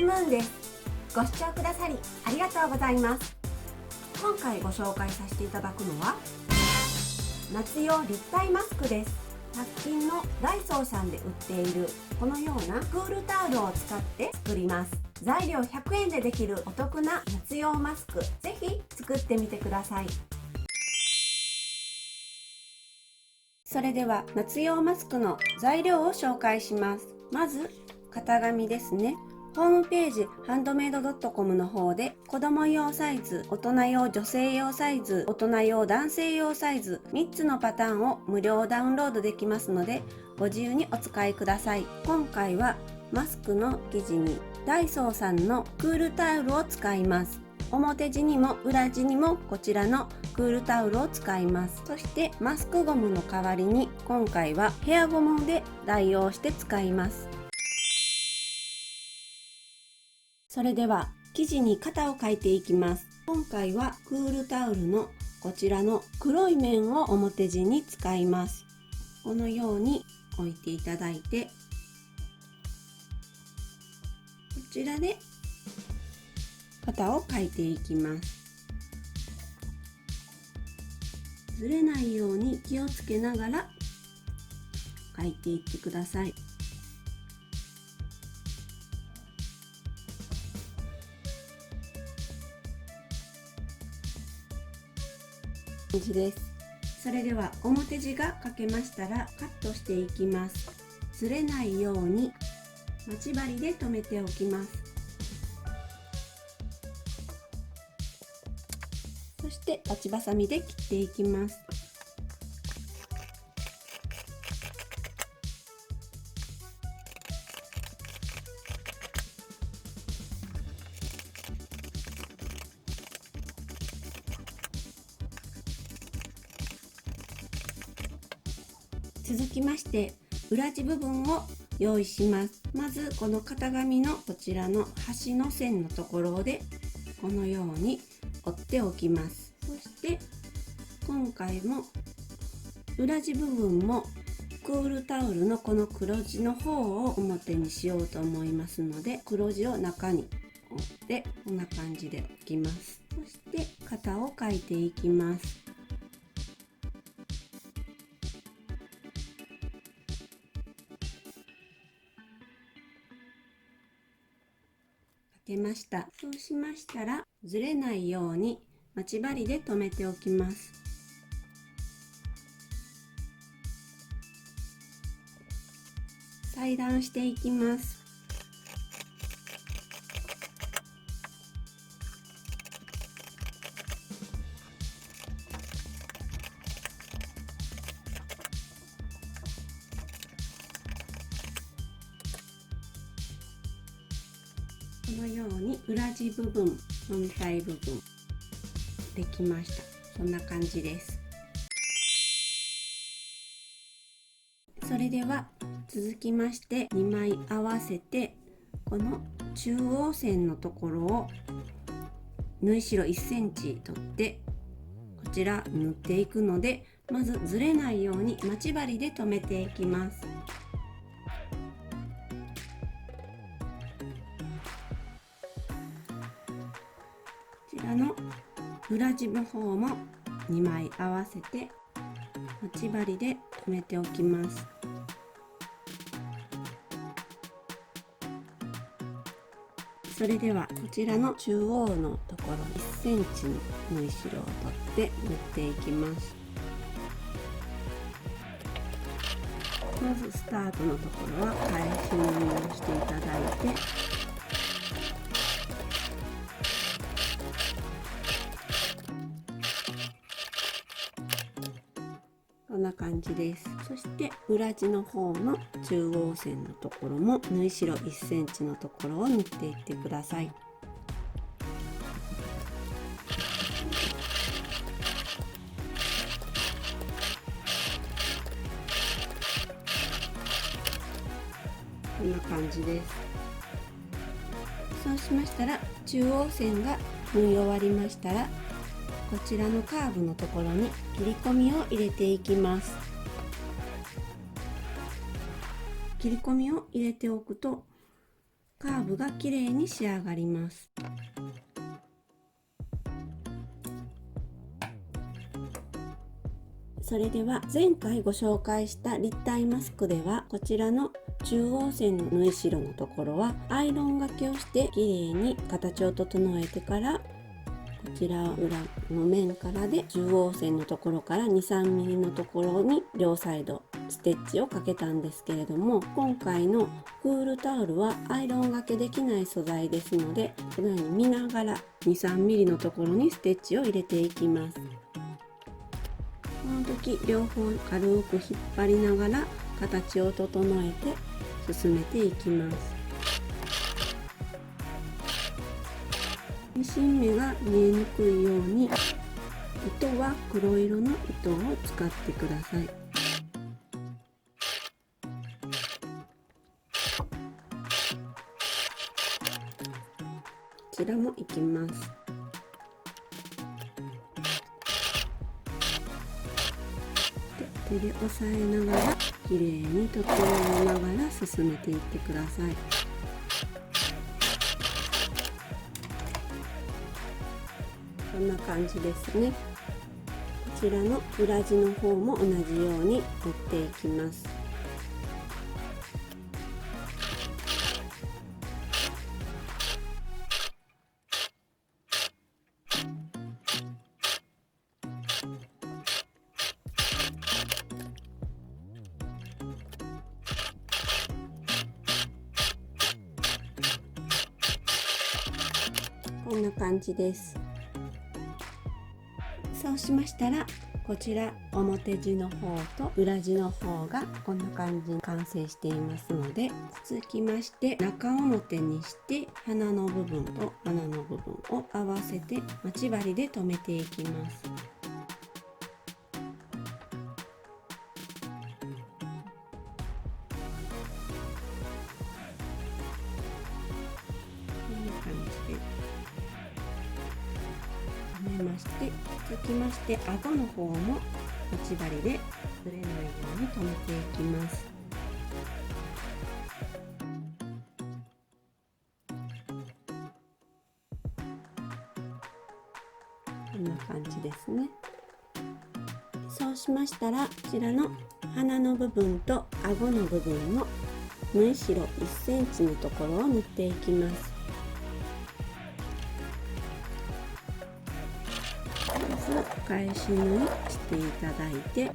ンムーンです。ご視聴くださりありがとうございます。今回ご紹介させていただくのは夏用立体マスクです。100均のダイソーさんで売っているこのようなクールタオルを使って作ります。材料100円でできるお得な夏用マスク、ぜひ作ってみてください。それでは夏用マスクの材料を紹介します。まず型紙ですね。ホームページハンドメイド .com の方で子供用サイズ、大人用女性用サイズ、大人用男性用サイズ3つのパターンを無料ダウンロードできますのでご自由にお使いください。今回はマスクの生地にダイソーさんのクールタオルを使います。表地にも裏地にもこちらのクールタオルを使います。そしてマスクゴムの代わりに今回はヘアゴムで代用して使います。それでは生地に型を描いていきます。今回はクールタオルのこちらの黒い面を表地に使います。このように置いていただいて、こちらで型を描いていきます。ずれないように気をつけながら描いていってください。感じです。それでは表地が描けましたらカットしていきます。ずれないように待ち針で留めておきます。そして裁ちばさみで切っていきます。続きまして裏地部分を用意します。まずこの型紙のこちらの端の線のところでこのように折っておきます。そして今回も裏地部分もクールタオルのこの黒地の方を表にしようと思いますので、黒地を中に折ってこんな感じで置きます。そして型を描いていきます。描けました。そうしましたらずれないように待ち針で留めておきます。裁断していきます。このように裏地部分、本体部分できました。そんな感じです。それでは続きまして2枚合わせてこの中央線のところを縫い代1センチ取ってこちら縫っていくので、まずずれないように待ち針で留めていきます。こちらの裏地の方も2枚合わせて待ち針で留めておきます。それではこちらの中央のところ1センチの縫い代を取って縫っていきます。まずスタートのところは返し縫いをしていただいて、こんな感じです。そして裏地の方の中央線のところも縫い代1センチのところを縫っていってください。こんな感じです。そうしましたら中央線が縫い終わりましたらこちらのカーブのところに切り込みを入れていきます。切り込みを入れておくとカーブがきれいに仕上がります。それでは前回ご紹介した立体マスクでは、こちらの中央線の縫い代のところはアイロンがけをしてきれいに形を整えてから、こちら裏の面からで中央線のところから 2,3mm のところに両サイドステッチをかけたんですけれども、今回のクールタオルはアイロンがけできない素材ですので、このように見ながら 2,3mm のところにステッチを入れていきます。この時両方軽く引っ張りながら形を整えて進めていきます。ミシン目が見えにくいように、糸は黒色の糸を使ってください。こちらもいきます。手で押さえながらきれいに整えながら進めていってください。こんな感じですね。こちらの裏地の方も同じように縫っていきます。こんな感じです。そうしましたら、こちら表地の方と裏地の方がこんな感じに完成していますので、続きまして中表にして花の部分と花の部分を合わせて待ち針で留めていきます。留めまして、続きまして顎の方も待ち針でずれないように留めていきます。こんな感じですね。そうしましたら、こちらの鼻の部分と顎の部分の縫い代1センチのところを縫っていきます。まず返し縫いしていただいて、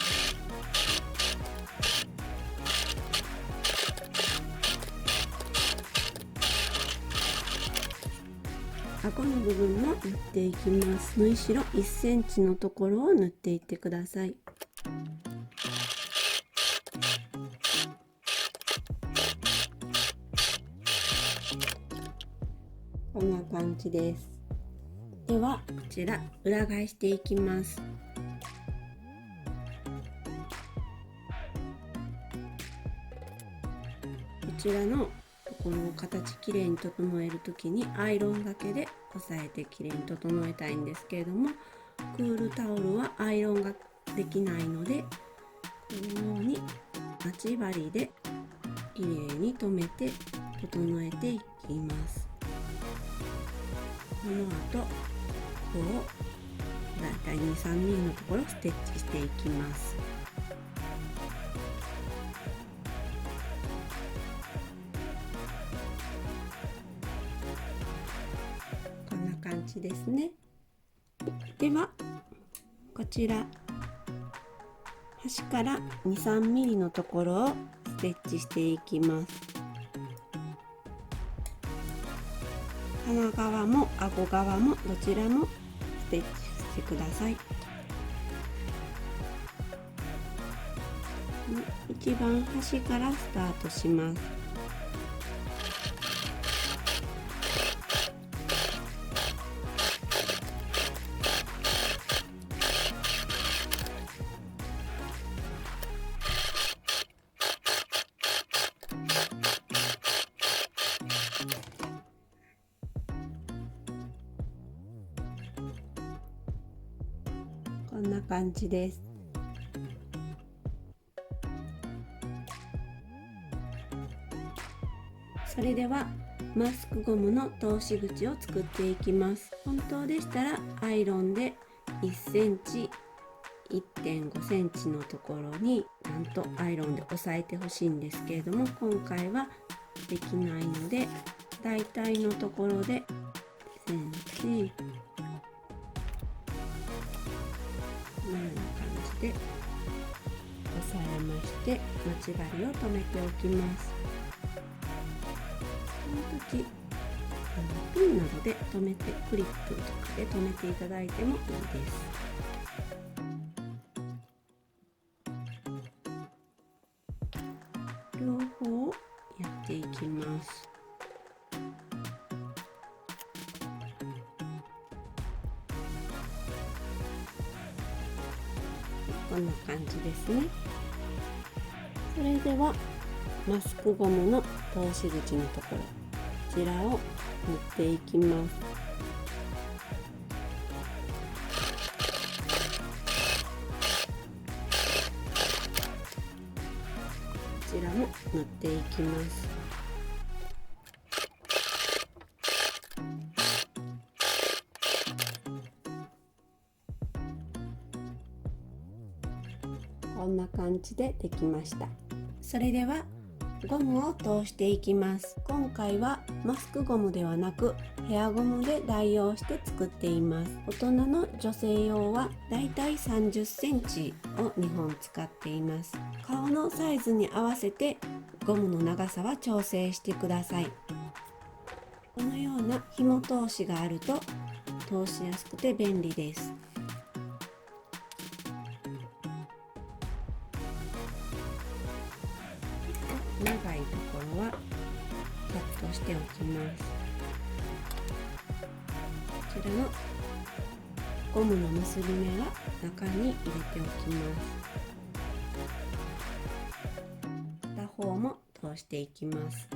顎の部分も縫っていきます。縫い代1センチのところを縫っていってください。こんな感じです。ではこちら裏返していきます。こちらのこの形きれいに整える時にアイロンがけで押さえてきれいに整えたいんですけれども、クールタオルはアイロンができないので、このように待ち針できれいに留めて整えていきます。この後ここをだいたい 2,3mm のところステッチしていきます。こんな感じですね。ではこちら端から 2,3mm のところをステッチしていきます。鼻側も顎側もどちらもステッチしてください。一番端からスタートします。こんな感じです。それではマスクゴムの通し口を作っていきます。本当でしたらアイロンで1センチ 1.5 センチのところになんとアイロンで押さえてほしいんですけれども、今回はできないので、だいたいのところでセンチこんな感じで押さえまして、待ち針を止めておきます。この時ピンなどで留めて、クリップとかで留めていただいてもいいです。両方やっていきます。こんな感じですね。それではマスクゴムの通し口のところ、こちらを塗っていきます。こちらも塗っていきます。こんな感じでできました。それではゴムを通していきます。今回はマスクゴムではなくヘアゴムで代用して作っています。大人の女性用はだいたい30センチを2本使っています。顔のサイズに合わせてゴムの長さは調整してください。このような紐通しがあると通しやすくて便利です。長いところはカットしておきます。こちらのゴムの結び目は中に入れておきます。片方も通していきます。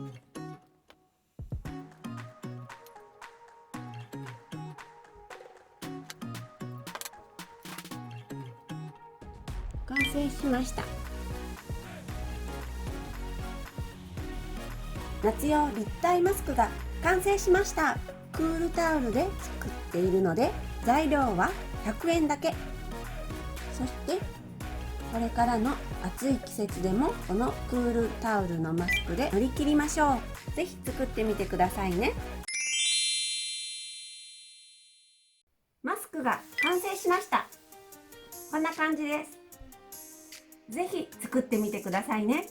完成しました。夏用立体マスクが完成しました。クールタオルで作っているので材料は100円だけ。そしてこれからの暑い季節でもこのクールタオルのマスクで乗り切りましょう。ぜひ作ってみてくださいね。マスクが完成しました。こんな感じです。ぜひ作ってみてくださいね。